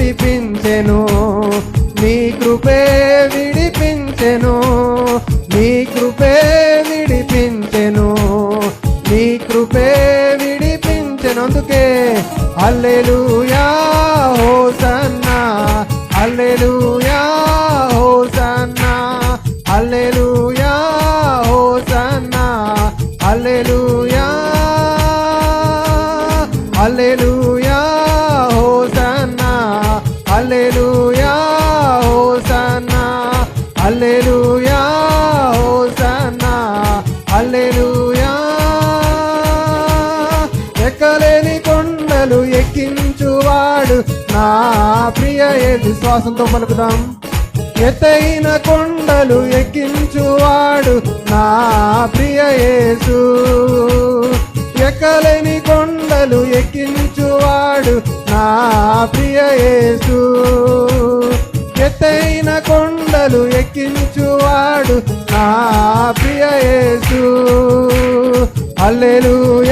విడిపించెను, నీ కృపే విడిపించెను, నీ కృపే విడిపించెను, నీ కృపే విడిపించెను. అందుకే హల్లెలూయా హోసన్నా, హల్లెలూయా హోసన్నా, హల్లెలూయా హోసన్నా, హల్లెలూయా, హల్లెలూయా హోసన్నా, హల్లెలూయా హోసన్నా, హల్లెలూయా హోసన్నా, హల్లెలూయా. ఎక్కలేని కొండలు ఎక్కించువాడు నా ప్రియ యేసు. శ్వాసంతో పలుకుదాం. ఎత్తైన కొండలు ఎక్కించువాడు నా ప్రియ యేసు, ఎక్కలేని కొండలు ఎక్కించువాడు నా ప్రియ యేసు, ఎత్తైన కొండలు ఎక్కించువాడు నా ప్రియ యేసు. హల్లెలూయా